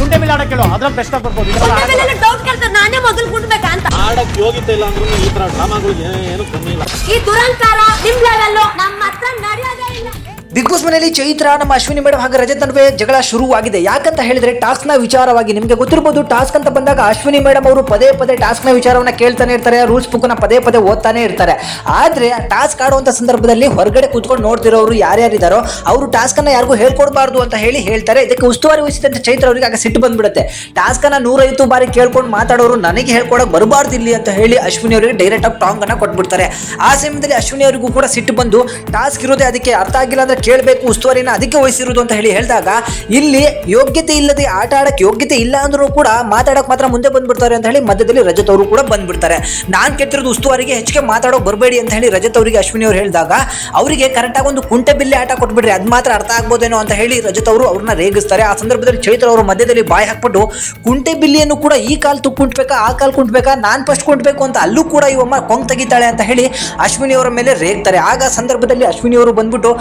ಕುಂಟೆ ಮೇಲೆ ಆಡಕ್ಕೆ ಹೇಳು, ಅದ್ರಲ್ಲಿ ಬೆಸ್ಟ್ ಕೊಡ್ಬೋದು. ಡೌಟ್ ಕೇಳ್ತಾರೆ, ನಾನೇ ಮೊದಲು ಕುಂಡ್ಬೇಕಾ ಅಂತ. ಆಡಕ್ ಯೋಗ್ಯತೆ ಇಲ್ಲ ಅಂದ್ರೂ ಈ ತರ ಡ್ರಾಮಾಗಳು ಏನು ಕಮ್ಮಿ ಇಲ್ಲ. ಈ ದುರಂಕಾರ ನಿಮ್ ಲೆವೆಲ್ ನಮ್ಮ ಹತ್ರ ನಡೆಯೋದೇ ಇಲ್ಲ. ಬಿಗ್ ಬಾಸ್ ಮನೆಯಲ್ಲಿ ಚೈತ್ರ ನಮ್ಮ ಅಶ್ವಿನಿ ಮೇಡಮ್ ಹಾಗೂ ರಜತ್ ನಡುವೆ ಜಗಳ ಶುರುವಾಗಿದೆ. ಯಾಕಂತ ಹೇಳಿದ್ರೆ ಟಾಸ್ಕ್ ನ ವಿಚಾರವಾಗಿ. ನಿಮಗೆ ಗೊತ್ತಿರಬಹುದು, ಟಾಸ್ಕ್ ಅಂತ ಬಂದಾಗ ಅಶ್ವಿನಿ ಮೇಡಮ್ ಅವರು ಪದೇ ಪದೇ ಟಾಸ್ಕ್ ನ ವಿಚಾರವನ್ನ ಕೇಳ್ತಾನೆ ಇರ್ತಾರೆ, ರೂಲ್ಸ್ ಬುಕ್ ನ ಪದೇ ಪದೇ ಓದ್ತಾನೆ ಇರ್ತಾರೆ. ಆದ್ರೆ ಟಾಸ್ಕ್ ಆಡುವಂತ ಸಂದರ್ಭದಲ್ಲಿ ಹೊರಗಡೆ ಕೂತ್ಕೊಂಡು ನೋಡ್ತಿರೋರು ಯಾರ್ಯಾರಿದಾರೋ ಅವರು ಟಾಸ್ಕ್ ಅನ್ನ ಯಾರಿಗೂ ಹೇಳ್ಕೊಡ್ಬಾರ್ದು ಅಂತ ಹೇಳ್ತಾರೆ. ಇದಕ್ಕೆ ಉಸ್ತುವಾರಿ ವಹಿಸಿದಂತ ಚೈತ್ರ ಅವರಿಗೆ ಆಗ ಸಿಟ್ಟು ಬಂದ್ಬಿಡುತ್ತೆ. ಟಾಸ್ಕ್ ಅನ್ನ 150 ಬಾರಿ ಕೇಳ್ಕೊಂಡು ಮಾತಾಡೋರು ನನಗೆ ಹೇಳ್ಕೊಡಕ್ ಬರಬಾರ್ದು ಇಲ್ಲಿ ಅಂತ ಹೇಳಿ ಅಶ್ವಿನಿ ಅವರಿಗೆ ಡೈರೆಕ್ಟ್ ಆಗಿ ಟಾಂಗ್ ಅನ್ನ ಕೊಟ್ಬಿಡ್ತಾರೆ. ಆ ಸಮಯದಲ್ಲಿ ಅಶ್ವಿನಿ ಅವರಿಗೂ ಕೂಡ ಸಿಟ್ಟು ಬಂದು, ಟಾಸ್ಕ್ ಇರೋದೇ ಅದಕ್ಕೆ, ಅರ್ಥ ಆಗಿಲ್ಲ ಅಂದ್ರೆ ಕೇಳಬೇಕು, ಉಸ್ತುವಾರಿನ ಅದಕ್ಕೆ ವಹಿಸಿರುವುದು ಅಂತ ಹೇಳಿದಾಗ ಇಲ್ಲಿ ಯೋಗ್ಯತೆ ಇಲ್ಲದೆ ಆಟ ಆಡಕ್ಕೆ ಯೋಗ್ಯತೆ ಇಲ್ಲ ಅಂದ್ರೂ ಕೂಡ ಮಾತಾಡಕ್ ಮಾತ್ರ ಮುಂದೆ ಬಂದ್ಬಿಡ್ತಾರೆ ಅಂತ ಹೇಳಿ ಮಧ್ಯದಲ್ಲಿ ರಜತ್ ಅವರು ಕೂಡ ಬಂದ್ಬಿಡ್ತಾರೆ. ನಾನ್ ಕೇಳ್ತಿರೋದು ಉಸ್ತುವಾರಿಗೆ ಹೆಚ್ಚಿಗೆ ಮಾತಾಡೋಕ್ ಬರಬೇಡಿ ಅಂತ ಹೇಳಿ ರಜತ್ ಅವರಿಗೆ ಅಶ್ವಿನಿ ಅವರು ಹೇಳಿದಾಗ ಅವರಿಗೆ ಕರೆಕ್ಟ್ ಆಗಿ ಒಂದು ಕುಂಟೆ ಬಿಲ್ಲೆ ಆಟ ಕೊಟ್ಬಿಡ್ರಿ, ಅದ್ ಮಾತ್ರ ಅರ್ಥ ಆಗ್ಬೋದೇನೋ ಅಂತ ಹೇಳಿ ರಜತ್ ಅವರು ಅವ್ರನ್ನ ರೇಗಿಸ್ತಾರೆ. ಆ ಸಂದರ್ಭದಲ್ಲಿ ಚೈತ್ರ ಅವರು ಮಧ್ಯದಲ್ಲಿ ಬಾಯಿ ಹಾಕ್ಬಿಟ್ಟು, ಕುಂಟೆ ಬಿಲ್ಲಿಯನ್ನು ಕೂಡ ಈ ಕಾಲ್ ಕುಂಟ್ಬೇಕಾ ಆ ಕಾಲ್ ಕುಂಟ್ಬೇಕಾ, ನಾನ್ ಫಸ್ಟ್ ಕುಂಟ್ಬೇಕು ಅಂತ ಅಲ್ಲೂ ಕೂಡ ಇವಮ್ಮ ಕೊಂಗ್ ತೆಗಿತಾಳೆ ಅಂತ ಹೇಳಿ ಅಶ್ವಿನಿ ಅವರ ಮೇಲೆ ರೇಗ್ತಾರೆ. ಆಗ ಸಂದರ್ಭದಲ್ಲಿ ಅಶ್ವಿನಿ ಅವರು ಬಂದ್ಬಿಟ್ಟು,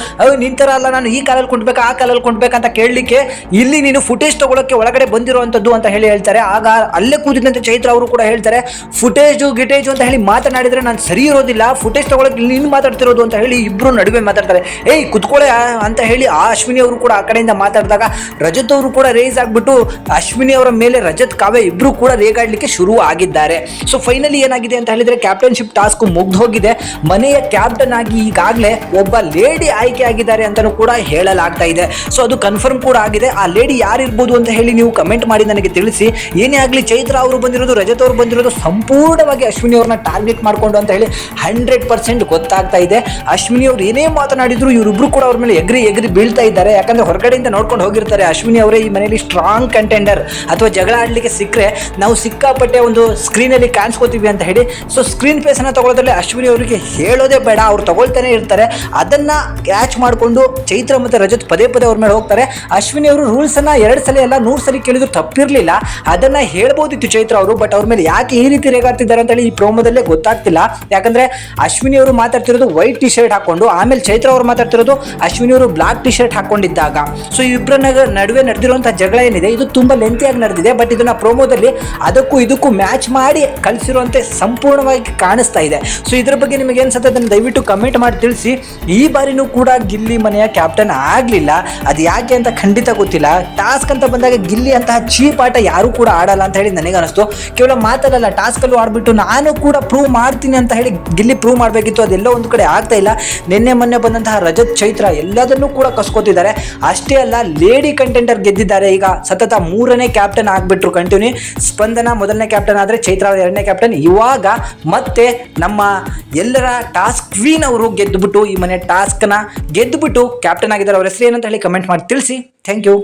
ನಿಂತರ ಅಲ್ಲ, ನಾನು ಈ ಕಾಲಲ್ಲಿ ಕುಂಟ್ಬೇಕಾ ಆ ಕಾಲಲ್ಲಿ ಕುಂಟ್ಬೇಕಂತ ಕೇಳಲಿಕ್ಕೆ ಇಲ್ಲಿ ನೀನು ಫುಟೇಜ್ ತಗೊಳಕ್ಕೆ ಒಳಗಡೆ ಬಂದಿರುವಂತದ್ದು ಅಂತ ಹೇಳ್ತಾರೆ. ಆಗ ಅಲ್ಲೇ ಕೂತಿದ್ದಂತೆ ಚೈತ್ರ ಅವರು ಕೂಡ ಹೇಳ್ತಾರೆ, ಫುಟೇಜು ಗಿಟೇಜು ಅಂತ ಹೇಳಿ ಮಾತನಾಡಿದ್ರೆ ನಾನು ಸರಿ ಇರೋದಿಲ್ಲ, ಫುಟೇಜ್ ತಗೊಳಕ್ಕೆ ನೀನು ಮಾತಾಡ್ತಿರೋದು ಅಂತ ಹೇಳಿ ಇಬ್ರು ನಡುವೆ ಮಾತಾಡ್ತಾರೆ. ಏಯ್ ಕುತ್ಕೊಳ್ಳೆ ಅಂತ ಹೇಳಿ ಆ ಅಶ್ವಿನಿ ಅವರು ಕೂಡ ಆ ಕಡೆಯಿಂದ ಮಾತಾಡಿದಾಗ ರಜತ್ ಅವರು ಕೂಡ ರೇಸ್ ಆಗ್ಬಿಟ್ಟು ಅಶ್ವಿನಿ ಅವರ ಮೇಲೆ ರಜತ್ ಕಾವ್ಯ ಇಬ್ರು ಕೂಡ ರೇಗಾಡ್ಲಿಕ್ಕೆ ಶುರು ಆಗಿದ್ದಾರೆ. ಸೊ ಫೈನಲಿ ಏನಾಗಿದೆ ಅಂತ ಹೇಳಿದ್ರೆ ಕ್ಯಾಪ್ಟನ್ಶಿಪ್ ಟಾಸ್ಕ್ ಮುಗ್ದು ಹೋಗಿದೆ. ಮನೆಯ ಕ್ಯಾಪ್ಟನ್ ಆಗಿ ಈಗಾಗಲೇ ಒಬ್ಬ ಲೇಡಿ ಆಯ್ಕೆ ಆಗಿದ್ದಾರೆ ಅಂತಾನೂ ಕೂಡ ಹೇಳಲಾಗ್ತಾ ಇದೆ. ಸೊ ಅದು ಕನ್ಫರ್ಮ್ ಕೂಡ ಆಗಿದೆ. ಆ ಲೇಡಿ ಯಾರಿರ್ಬೋದು ಅಂತ ಹೇಳಿ ನೀವು ಕಮೆಂಟ್ ಮಾಡಿ ನನಗೆ ತಿಳಿಸಿ. ಏನೇ ಆಗಲಿ ಚೈತ್ರ ಅವರು ಬಂದಿರೋದು, ರಜತ್ ಅವರು ಬಂದಿರೋದು ಸಂಪೂರ್ಣವಾಗಿ ಅಶ್ವಿನಿ ಅವ್ರನ್ನ ಟಾರ್ಗೆಟ್ ಮಾಡ್ಕೊಂಡು ಅಂತ ಹೇಳಿ 100% ಗೊತ್ತಾಗ್ತಾ ಇದೆ. ಅಶ್ವಿನಿ ಅವ್ರು ಏನೇ ಮಾತನಾಡಿದ್ರು ಇವರಿಬ್ರು ಕೂಡ ಅವ್ರ ಮೇಲೆ ಎಗ್ರಿ ಬೀಳ್ತಾ ಇದ್ದಾರೆ. ಯಾಕಂದ್ರೆ ಹೊರಗಡೆಯಿಂದ ನೋಡ್ಕೊಂಡು ಹೋಗಿರ್ತಾರೆ ಅಶ್ವಿನಿ ಅವರೇ ಈ ಮನೆಯಲ್ಲಿ ಸ್ಟ್ರಾಂಗ್ ಕಂಟೆಂಡರ್ ಅಥವಾ ಜಗಳ ಆಡ್ಲಿಕ್ಕೆ ಸಿಕ್ಕರೆ ನಾವು ಸಿಕ್ಕಾಪಟ್ಟೆ ಒಂದು ಸ್ಕ್ರೀನಲ್ಲಿ ಕಾಣಿಸ್ಕೋತೀವಿ ಅಂತ ಹೇಳಿ. ಸೊ ಸ್ಕ್ರೀನ್ ಫೇಸ್ ಅನ್ನ ತಗೊಳ್ಳೋದ್ರಲ್ಲಿ ಅಶ್ವಿನಿ ಅವರಿಗೆ ಹೇಳೋದೇ ಬೇಡ, ಅವ್ರು ತಗೊಳ್ತಾನೆ ಇರ್ತಾರೆ. ಅದನ್ನ ಕ್ಯಾಚ್ ಮಾಡಿಕೊಂಡು ಚೈತ್ರ ಮತ್ತೆ ರಜತ್ ಪದೇ ಪದೇ ಅವ್ರ ಮೇಲೆ ಹೋಗ್ತಾರೆ. ಅಶ್ವಿನಿ ಅವರು ರೂಲ್ಸ್ ಅನ್ನ 2 ಸಲ ಅಲ್ಲ 100 ಸಲ ಕೇಳಿದ್ರು ತಪ್ಪಿರ್ಲಿಲ್ಲ, ಅದನ್ನ ಹೇಳ್ಬೋದಿತ್ತು ಚೈತ್ರ ಅವರು. ಬಟ್ ಅವ್ರ ಮೇಲೆ ಯಾಕೆ ಈ ರೀತಿ ರೇಗಾಡ್ತಿದ್ದಾರೆ ಅಂತ ಹೇಳಿ ಈ ಪ್ರೋಮೋದಲ್ಲೇ ಗೊತ್ತಾಗ್ತಿಲ್ಲ. ಯಾಕಂದ್ರೆ ಅಶ್ವಿನಿ ಅವರು ಮಾತಾಡ್ತಿರೋದು ವೈಟ್ ಟಿ ಶರ್ಟ್ ಹಾಕೊಂಡು, ಆಮೇಲೆ ಚೈತ್ರ ಅವರು ಮಾತಾಡ್ತಿರೋದು ಅಶ್ವಿನಿ ಅವರು ಬ್ಲಾಕ್ ಟಿ ಶರ್ಟ್ ಹಾಕೊಂಡಿದ್ದಾಗ. ಸೊ ಇಬ್ಬರ ನಡುವೆ ನಡೆದಿರುವಂತಹ ಜಗಳ ಏನಿದೆ ಇದು ತುಂಬಾ ಲೆಂತಿಯಾಗಿ ನಡೆದಿದೆ. ಬಟ್ ಇದನ್ನ ಪ್ರೋಮೋದಲ್ಲಿ ಅದಕ್ಕೂ ಇದಕ್ಕೂ ಮ್ಯಾಚ್ ಮಾಡಿ ಕಳಿಸಿರುವಂತೆ ಸಂಪೂರ್ಣವಾಗಿ ಕಾಣಿಸ್ತಾ ಇದೆ. ಸೊ ಇದ್ರ ಬಗ್ಗೆ ನಿಮಗೆ ಅನ್ಸುತ್ತೆ ಅದನ್ನು ದಯವಿಟ್ಟು ಕಮೆಂಟ್ ಮಾಡಿ ತಿಳಿಸಿ. ಈ ಬಾರಿನೂ ಕೂಡ ಗಿಲ್ಲಿ ಮನೆಯ ಕ್ಯಾಪ್ಟನ್ ಆಗ್ಲಿಲ್ಲ, ಅದು ಯಾಕೆ ಅಂತ ಖಂಡಿತ ಗೊತ್ತಿಲ್ಲ. ಟಾಸ್ಕ್ ಅಂತ ಬಂದಾಗ ಗಿಲ್ಲಿ ಅಂತಹ ಚೀಪ್ ಆಟ ಯಾರು ಕೂಡ ಆಡಲ್ಲ ಅಂತ ಹೇಳಿ ನನಗೆ ಅನಿಸ್ತು. ಕೇವಲ ಮಾತಾಡಲ್ಲ, ಟಾಸ್ಕ್ ಅಲ್ಲೂ ಆಡ್ಬಿಟ್ಟು ನಾನು ಕೂಡ ಪ್ರೂವ್ ಮಾಡ್ತೀನಿ ಅಂತ ಹೇಳಿ ಗಿಲ್ಲಿ ಪ್ರೂವ್ ಮಾಡಬೇಕಿತ್ತು. ಅದೆಲ್ಲ ಒಂದು ಕಡೆ ಆಗ್ತಾ ಇಲ್ಲ. ನಿನ್ನೆ ಮೊನ್ನೆ ಬಂದಂತಹ ರಜತ್ ಚೈತ್ರ ಎಲ್ಲದನ್ನೂ ಕೂಡ ಕಸ್ಕೋತಿದ್ದಾರೆ. ಅಷ್ಟೇ ಅಲ್ಲ, ಲೇಡಿ ಕಂಟೆಂಡರ್ ಗೆದ್ದಿದ್ದಾರೆ. ಈಗ ಸತತ 3ನೇ ಕ್ಯಾಪ್ಟನ್ ಆಗ್ಬಿಟ್ರು ಕಂಟಿನ್ಯೂ. ಸ್ಪಂದನ ಮೊದಲನೇ ಕ್ಯಾಪ್ಟನ್ ಆದ್ರೆ ಚೈತ್ರ 2ನೇ ಕ್ಯಾಪ್ಟನ್. ಇವಾಗ ಮತ್ತೆ ನಮ್ಮ ಎಲ್ಲರ ಟಾಸ್ಕ್ ಕ್ವೀನ್ ಅವರು ಗೆದ್ದುಬಿಟ್ಟು ಈ ಮನೆ ಟಾಸ್ಕ್ ನ ಗೆದ್ದುಬಿಟ್ಟು ಕ್ಯಾಪ್ಟನ್ ಆಗಿದ್ದಾರೆ. ಅವ್ರ ಹೆಸರು ಏನಂತ ಹೇಳಿ ಕಮೆಂಟ್ ಮಾಡಿ ತಿಳಿಸಿ. Thank you.